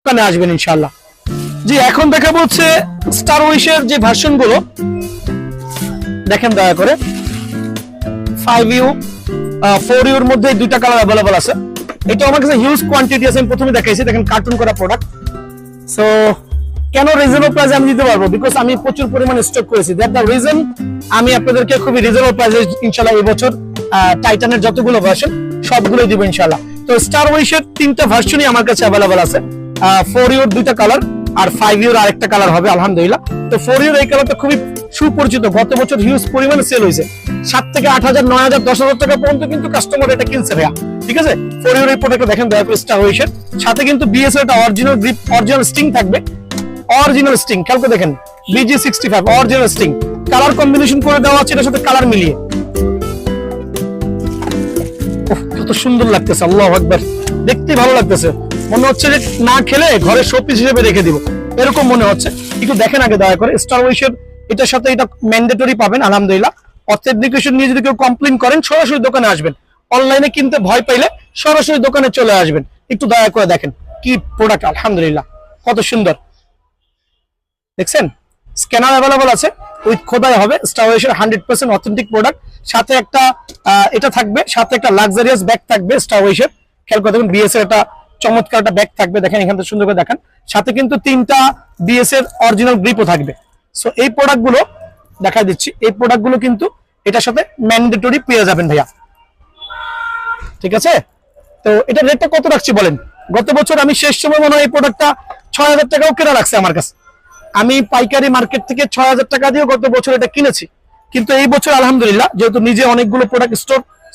দোকানে আসবেন ইনশাআল্লাহ। জি, এখন দেখাবো হচ্ছে স্টার উইশের যে ভার্সন গুলো, দেখেন দয়া করে 5U 4U এর মধ্যে দুইটা কালার अवेलेबल আছে। এটা আমার কাছে হিউজ কোয়ান্টিটি আছে, আমি প্রথমে দেখাইছি, দেখেন কার্টুন করা প্রোডাক্ট। সো কেন রিজনেবল প্রাইসে আমি দিতে পারবো, বিকজ আমি প্রচুর পরিমাণে স্টক করেছি, দ্যাট দ্য রিজন আমি আপনাদেরকে খুবই রিজনেবল প্রাইসে ইনশাআল্লাহ এই বছর টাইটানের যতগুলো ভার্সন সবগুলোই দিব ইনশাআল্লাহ। তো স্টার উইশের তিনটা ভার্সনই আমার কাছে अवेलेबल আছে, 4U এর দুইটা কালার আর 5U এর আরেকটা কালার হবে আলহামদুলিল্লাহ। তো 4U এর এই কালারটা খুবই সুপরিচিত, গত বছর হিউজ পরিমাণে সেল হয়েছে, 7 থেকে 8,000 9,000 10,000 টাকা পর্যন্ত কিন্তু কাস্টমার এটা কিনছে ভাইয়া, ঠিক আছে। 4U এর এই প্রোডাক্টটা দেখেন দয়া করে স্টার উইশের সাথে কিন্তু BS এর একটা অরিজিনাল গ্রিপ অরিজিনাল স্টিং থাকবে, অরিজিনাল স্টিং খেয়াল করে দেখেন, BG65 original sting, colour combination করে দেওয়া আছে এটার সাথে কালার মিলিয়ে। কত সুন্দর লাগতেছে, আল্লাহু আকবার, দেখতে ভালো লাগতেছে, মনে হচ্ছে যে না খেলে ঘরে শোপিস হিসেবে রেখে দিব এরকম মনে হচ্ছে। একটু দেখেন আগে দয়া করে স্টার উইশের এটার সাথে এটা ম্যান্ডেটরি পাবেন আলহামদুলিল্লাহ। অথেন্টিকেশন নিয়ে যদি কেউ কমপ্লেইন করেন সরাসরি দোকানে আসবেন, অনলাইনে কিনতে ভয় পাইলে সরাসরি দোকানে চলে আসবেন। একটু দয়া করে দেখেন কি প্রোডাক্ট, আলহামদুলিল্লাহ কত সুন্দর, দেখছেন স্ক্যানার अवेलेबल আছে, উইথ খোদাই হবে, স্টার উইশের 100% অথেন্টিক প্রোডাক্ট। সাথে একটা এটা থাকবে, সাথে একটা লাক্সারিয়াস ব্যাগ থাকবে স্টার উইশের, খেয়াল করে দেখুন BS এর একটা চমৎকার একটা ব্যাগ থাকবে, দেখেন এখান থেকে সুন্দর করে দেখেন, সাথে কিন্তু 3টা BS এর অরিজিনাল গ্রিপও থাকবে। সো এই প্রোডাক্টগুলো দেখা দিচ্ছি, এই প্রোডাক্টগুলো কিন্তু এটার সাথে ম্যান্ডেটরি পেয়ে যাবেন ভাইয়া, ঠিক আছে। তো এটা রেটটা কত রাখছি বলেন, গত বছর আমি শেষ সময় মনে হয় এই প্রোডাক্টটা 6,000 টাকাও কেনা রাখছে আমার কাছে, আমি পাইকারি মার্কেট থেকে 6,000 টাকা দিয়ে গত বছর এটা কিনেছি, কিন্তু এই বছর আলহামদুলিল্লাহ যেহেতু নিজে অনেকগুলো প্রোডাক্ট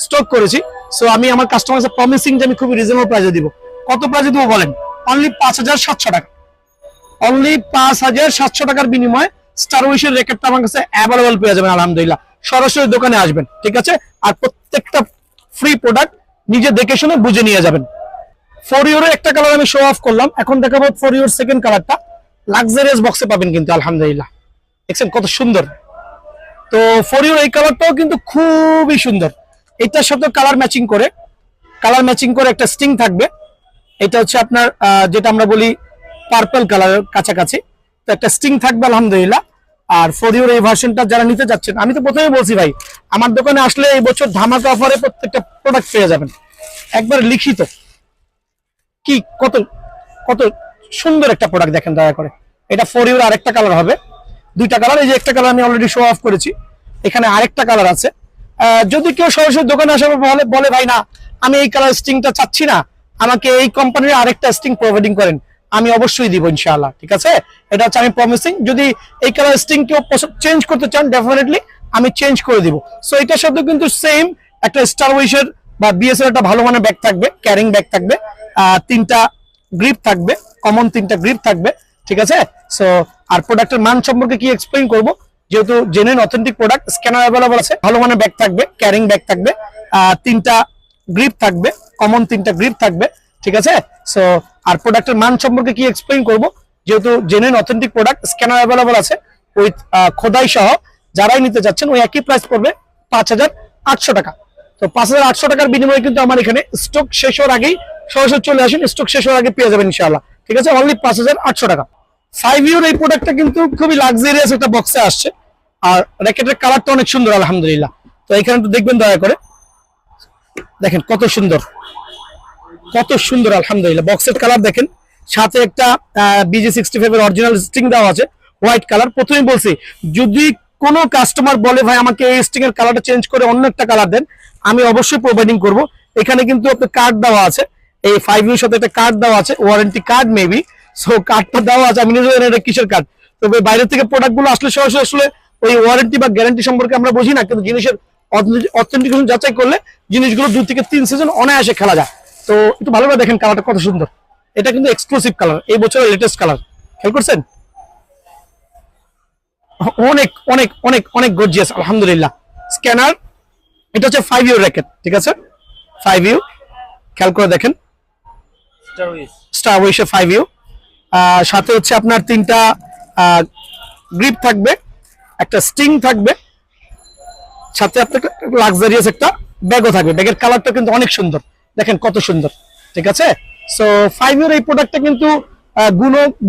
স্টক করেছি, সো আমি আমার কাস্টমারকে প্রমিসিং যে আমি খুবই রিজনেবল প্রাইসে দিব। কত প্রাইসে দিব বলেন, অনলি 5,700 টাকা, অনলি 5,700 টাকার বিনিময়ে স্টার উইশের র্যাকেটটা আমার কাছে অ্যাভেলেবল পেয়ে যাবেন আলহামদুলিল্লাহ। সরাসরি দোকানে আসবেন, ঠিক আছে, আর প্রত্যেকটা ফ্রি প্রোডাক্ট নিজে দেখে শুনে বুঝে নিয়ে যাবেন। 4U এর একটা কালার আমি শো অফ করলাম, এখন দেখাবো 4U এর সেকেন্ড কালারটা, লাক্সারিয়াস বক্সে পাবেন কিন্তু আলহামদুলিল্লাহ, দেখছেন কত সুন্দর। তো 4U এই কালারটাও কিন্তু খুবই সুন্দর, এটার সাথে কালার ম্যাচিং করে একটা স্টিং থাকবে, এটা হচ্ছে আপনার যেটা আমরা বলি পার্পল কালারের কাছাকাছি, তো একটা স্টিং থাকবে আলহামদুলিল্লাহ। আর 4U এই ভার্সনটা যারা নিতে যাচ্ছেন, আমি তো প্রথমে বলছি ভাই আমার দোকানে আসলে এই বছর ধামাকা অফারে প্রত্যেকটা প্রোডাক্ট পেয়ে যাবেন, একবার লিখিত, কি কত কত সুন্দর একটা প্রোডাক্ট দেখেন দয়া করে। এটা 4U এর আরেকটা কালার হবে, দুইটা কালার, এই যে একটা কালার আমি অলরেডি শো অফ করেছি, এখানে আরেকটা কালার আছে। যদি কেউ সরাসরি দোকানে আসে বলে ভাই না আমি এই কালার স্টিংটা চাচ্ছি না, আমাকে এই কোম্পানির আরেকটা স্টিং প্রোভাইডিং করেন, আমি অবশ্যই দিব ইনশাআল্লাহ, ঠিক আছে, এটা হচ্ছে আমি প্রমিসিং। যদি এই কালার স্টিং কেউ চেঞ্জ করতে চান ডেফিনেটলি আমি চেঞ্জ করে দিব। সো এটার সাথে কিন্তু সেম একটা স্টার উইশের বা BS এর একটা ভালো মানের ব্যাগ থাকবে, ক্যারিং ব্যাগ থাকবে, 3টা গ্রিপ থাকবে, কমন 3টা গ্রিপ থাকবে, ঠিক আছে। সো আর প্রোডাক্টের মান সম্পর্কে কি এক্সপ্লেইন করব, যেহেতু genuine authentic product, scanner available আছে, ভালো মানের ব্যাগ থাকবে, ক্যারিং ব্যাগ থাকবে, 3টা গ্রিপ থাকবে, কমন 3টা গ্রিপ থাকবে, ঠিক আছে। সো আর প্রোডাক্টের মান সম্পর্কে কি এক্সপ্লেইন করব, যেহেতু genuine authentic product, scanner available আছে উইথ খোদাই সহ, যারাই নিতে যাচ্ছেন ওই একই প্রাইস পড়বে 5,800 টাকা। তো 5,800 টাকার বিনিময়ে কিন্তু আমার এখানে স্টক শেষ হওয়ার আগেই সরাসরি চলে আসেন, স্টক শেষ হওয়ার আগে পেয়ে যাবেন ইনশাআল্লাহ, ঠিক আছে, অনলি 5,800 টাকা। 5U এর এই প্রোডাক্টটা কিন্তু খুবই লাক্সারিয়াস একটা বক্সে আসছে, আর র্যাকেটের কালারটা অনেক সুন্দর আলহামদুলিল্লাহ। তো এখানে একটু দেখবেন দয়া করে, দেখেন কত সুন্দর আলহামদুলিল্লাহ, বক্সের কালার দেখেন, সাথে একটা BG65 এর অরিজিনাল স্টিং দেওয়া আছে হোয়াইট কালার। প্রথমেই বলছি যদি কোনো কাস্টমার বলে ভাই আমাকে এই স্টিং এর কালারটা চেঞ্জ করে অন্য একটা কালার দেন, আমি অবশ্যই প্রোভাইডিং করব। এখানে কিন্তু আপনার কার্ড দেওয়া আছে, এই 5U এর সাথে একটা কার্ড দেওয়া আছে, ওয়ারেন্টি কার্ড মেবি, সো কার্ডটা দেওয়া আছে, আমি নিজে জানি এটা কিসের কার্ড। তবে বাইরে থেকে প্রোডাক্ট গুলো আসলে সরাসরি আসলে ওই ওয়ারেন্টি বা গ্যারান্টি সম্পর্কে আমরা বুঝি না, কিন্তু জিনিসের অথেন্টিকেশন যাচাই করলে জিনিসগুলো 2 থেকে 3 সিজন অনায়াসে খেলা যায়। তো একটু ভালোভাবে দেখেন কালারটা কত সুন্দর, এটা কিন্তু এক্সক্লুসিভ কালার, এই বছরের লেটেস্ট কালার, খেয়াল করছেন, অনেক অনেক অনেক অনেক গর্জিয়াস আলহামদুলিল্লাহ। স্ক্যানার, এটা হচ্ছে 5U র্যাকেট, ঠিক আছে, 5U খেয়াল করে দেখেন, স্টার উইশের 5U, সাথে হচ্ছে আপনার 3টা গ্রিপ থাকবে, একটা স্টিং থাকবে, সাথে আপনার লাক্সারিয়াস একটা ব্যাগও থাকবে, ব্যাগের কালারটা কিন্তু অনেক সুন্দর, দেখেন কত সুন্দর, ঠিক আছে। সো 5U এর এই প্রোডাক্টটা কিন্তু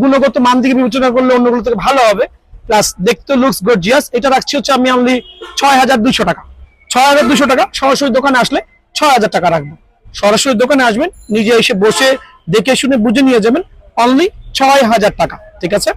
গুণগত মান থেকে বিবেচনা করলে অন্যগুলো থেকে ভালো হবে, প্লাস দেখতে লুকস গর্জিয়াস। এটা রাখছি হচ্ছে আমি অনলি 6200 টাকা। 6200 টাকা। সরাসরি দোকানে আসলে 6000 টাকা রাখবো। সরাসরি দোকানে আসবেন, নিজে এসে বসে দেখে শুনে বুঝে নিয়ে যাবেন, অনলি 6000 টাকা। ঠিক আছে।